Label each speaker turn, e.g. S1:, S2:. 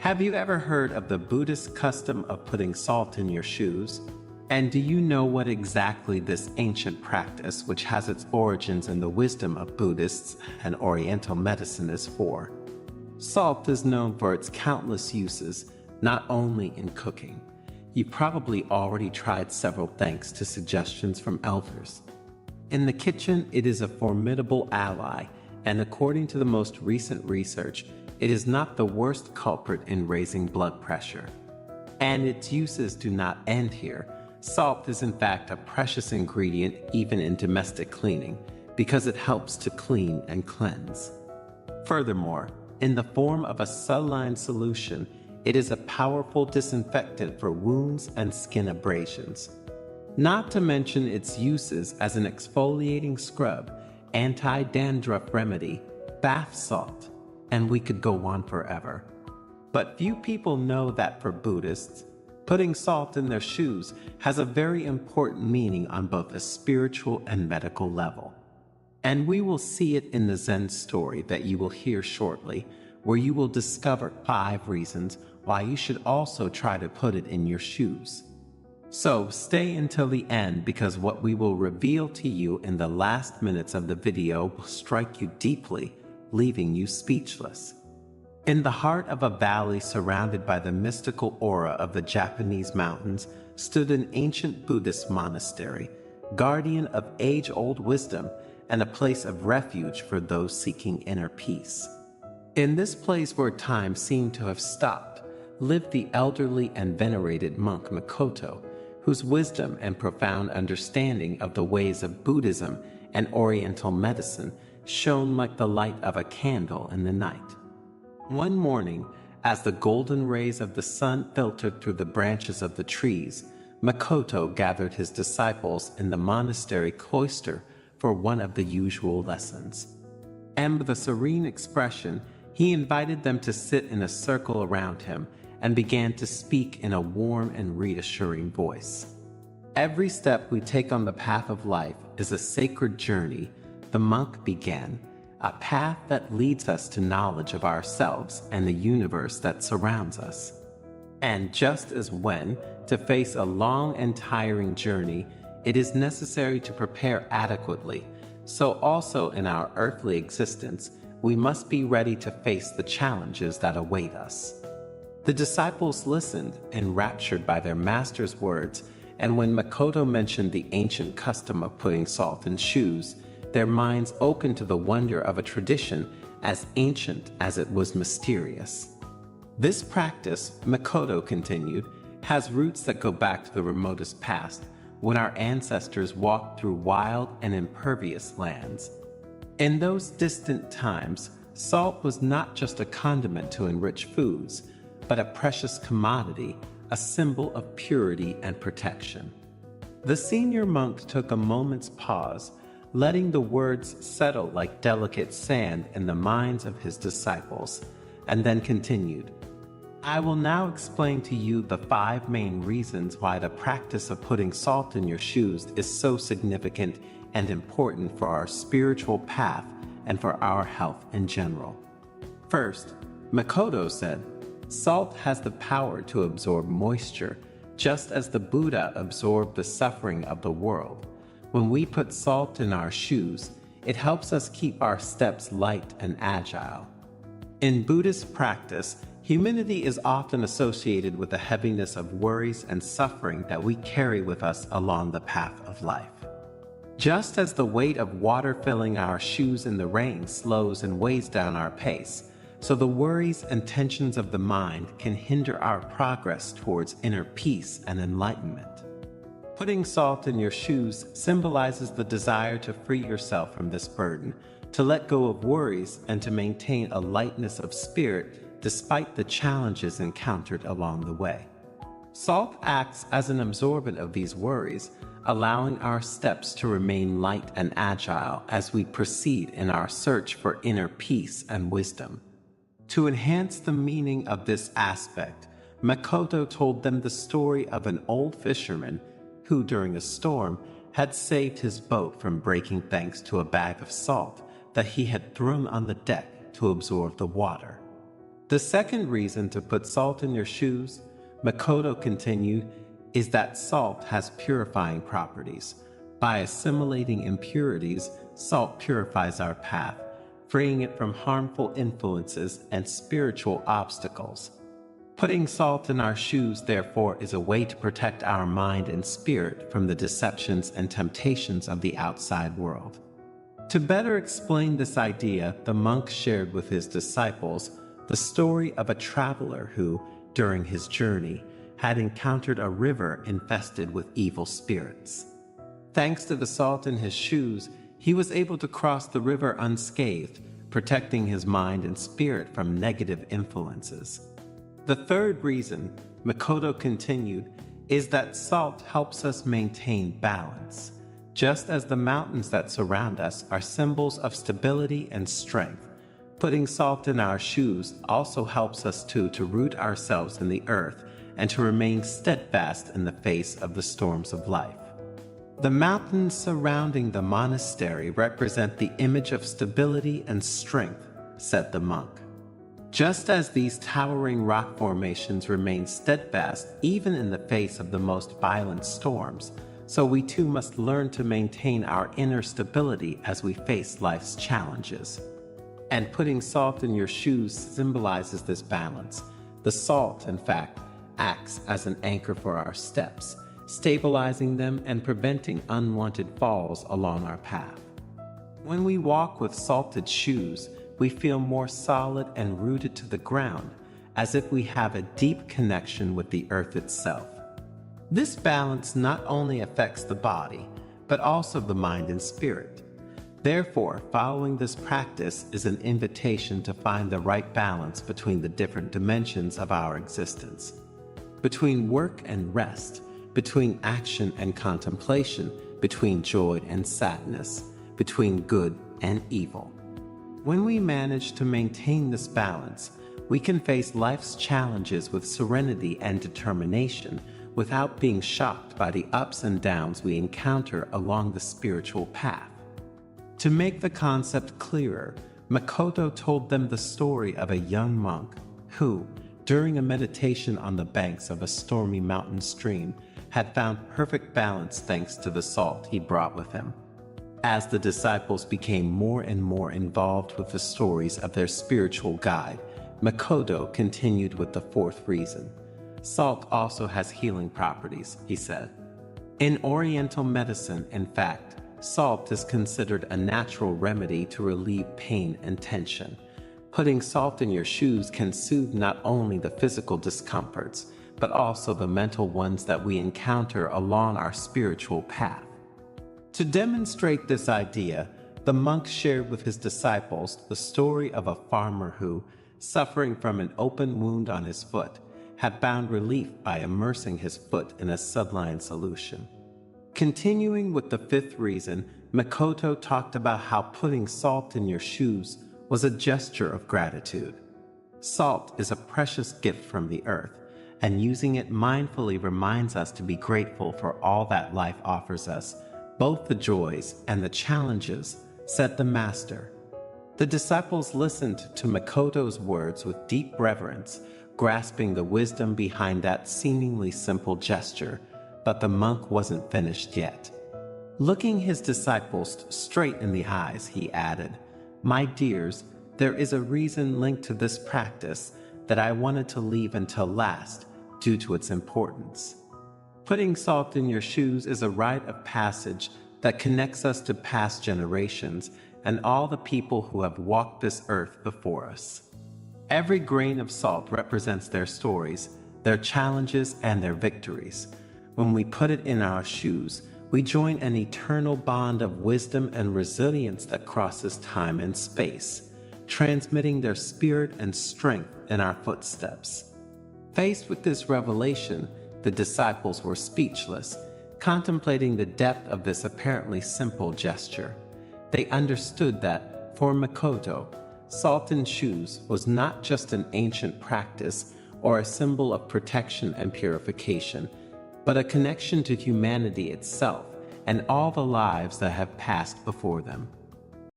S1: Have you ever heard of the Buddhist custom of putting salt in your shoes? And do you know what exactly this ancient practice, which has its origins in the wisdom of Buddhists and Oriental medicine, is for? Salt is known for its countless uses, not only in cooking. You probably already tried several thanks to suggestions from elders. In the kitchen, it is a formidable ally, and according to the most recent research, it is not the worst culprit in raising blood pressure. And its uses do not end here. Salt is in fact a precious ingredient even in domestic cleaning, because it helps to clean and cleanse. Furthermore, in the form of a saline solution, it is a powerful disinfectant for wounds and skin abrasions. Not to mention its uses as an exfoliating scrub, anti-dandruff remedy, bath salt, and we could go on forever. But few people know that for Buddhists, putting salt in their shoes has a very important meaning on both a spiritual and medical level. And we will see it in the Zen story that you will hear shortly, where you will discover 5 reasons why you should also try to put it in your shoes. So stay until the end, because what we will reveal to you in the last minutes of the video will strike you deeply, leaving you speechless. In the heart of a valley surrounded by the mystical aura of the Japanese mountains stood an ancient Buddhist monastery, guardian of age-old wisdom and a place of refuge for those seeking inner peace. In this place where time seemed to have stopped, lived the elderly and venerated monk Makoto, whose wisdom and profound understanding of the ways of Buddhism and Oriental medicine shone like the light of a candle in the night. One morning, as the golden rays of the sun filtered through the branches of the trees, Makoto gathered his disciples in the monastery cloister for one of the usual lessons. And with a serene expression, he invited them to sit in a circle around him and began to speak in a warm and reassuring voice. Every step we take on the path of life is a sacred journey, the monk began, a path that leads us to knowledge of ourselves and the universe that surrounds us. And just as when, to face a long and tiring journey, it is necessary to prepare adequately, so also in our earthly existence, we must be ready to face the challenges that await us. The disciples listened, enraptured by their master's words, and when Makoto mentioned the ancient custom of putting salt in shoes, their minds opened to the wonder of a tradition as ancient as it was mysterious. This practice, Makoto continued, has roots that go back to the remotest past, when our ancestors walked through wild and impervious lands. In those distant times, salt was not just a condiment to enrich foods, but a precious commodity, a symbol of purity and protection. The senior monk took a moment's pause, letting the words settle like delicate sand in the minds of his disciples, and then continued, I will now explain to you the 5 main reasons why the practice of putting salt in your shoes is so significant and important for our spiritual path and for our health in general. First, Makoto said, salt has the power to absorb moisture, just as the Buddha absorbed the suffering of the world. When we put salt in our shoes, it helps us keep our steps light and agile. In Buddhist practice, humility is often associated with the heaviness of worries and suffering that we carry with us along the path of life. Just as the weight of water filling our shoes in the rain slows and weighs down our pace, so the worries and tensions of the mind can hinder our progress towards inner peace and enlightenment. Putting salt in your shoes symbolizes the desire to free yourself from this burden, to let go of worries, and to maintain a lightness of spirit despite the challenges encountered along the way. Salt acts as an absorbent of these worries, allowing our steps to remain light and agile as we proceed in our search for inner peace and wisdom. To enhance the meaning of this aspect, Makoto told them the story of an old fisherman who, during a storm, had saved his boat from breaking thanks to a bag of salt that he had thrown on the deck to absorb the water. The second reason to put salt in your shoes, Makoto continued, is that salt has purifying properties. By assimilating impurities, salt purifies our path, freeing it from harmful influences and spiritual obstacles. Putting salt in our shoes, therefore, is a way to protect our mind and spirit from the deceptions and temptations of the outside world. To better explain this idea, the monk shared with his disciples the story of a traveler who, during his journey, had encountered a river infested with evil spirits. Thanks to the salt in his shoes, he was able to cross the river unscathed, protecting his mind and spirit from negative influences. The third reason, Makoto continued, is that salt helps us maintain balance. Just as the mountains that surround us are symbols of stability and strength, putting salt in our shoes also helps us to root ourselves in the earth and to remain steadfast in the face of the storms of life. The mountains surrounding the monastery represent the image of stability and strength, said the monk. Just as these towering rock formations remain steadfast even in the face of the most violent storms, so we too must learn to maintain our inner stability as we face life's challenges. And putting salt in your shoes symbolizes this balance. The salt, in fact, acts as an anchor for our steps, stabilizing them and preventing unwanted falls along our path. When we walk with salted shoes, we feel more solid and rooted to the ground, as if we have a deep connection with the earth itself. This balance not only affects the body, but also the mind and spirit. Therefore, following this practice is an invitation to find the right balance between the different dimensions of our existence, between work and rest, between action and contemplation, between joy and sadness, between good and evil. When we manage to maintain this balance, we can face life's challenges with serenity and determination without being shocked by the ups and downs we encounter along the spiritual path. To make the concept clearer, Makoto told them the story of a young monk who, during a meditation on the banks of a stormy mountain stream, had found perfect balance thanks to the salt he brought with him. As the disciples became more and more involved with the stories of their spiritual guide, Makoto continued with the fourth reason. Salt also has healing properties, he said. In Oriental medicine, in fact, salt is considered a natural remedy to relieve pain and tension. Putting salt in your shoes can soothe not only the physical discomforts, but also the mental ones that we encounter along our spiritual path. To demonstrate this idea, the monk shared with his disciples the story of a farmer who, suffering from an open wound on his foot, had found relief by immersing his foot in a saline solution. Continuing with the fifth reason, Makoto talked about how putting salt in your shoes was a gesture of gratitude. Salt is a precious gift from the earth, and using it mindfully reminds us to be grateful for all that life offers us, both the joys and the challenges, said the master. The disciples listened to Makoto's words with deep reverence, grasping the wisdom behind that seemingly simple gesture, but the monk wasn't finished yet. Looking his disciples straight in the eyes, he added, "My dears, there is a reason linked to this practice that I wanted to leave until last due to its importance. Putting salt in your shoes is a rite of passage that connects us to past generations and all the people who have walked this earth before us. Every grain of salt represents their stories, their challenges, and their victories. When we put it in our shoes, we join an eternal bond of wisdom and resilience that crosses time and space, transmitting their spirit and strength in our footsteps." Faced with this revelation, the disciples were speechless, contemplating the depth of this apparently simple gesture. They understood that, for Makoto, salt in shoes was not just an ancient practice or a symbol of protection and purification, but a connection to humanity itself and all the lives that have passed before them.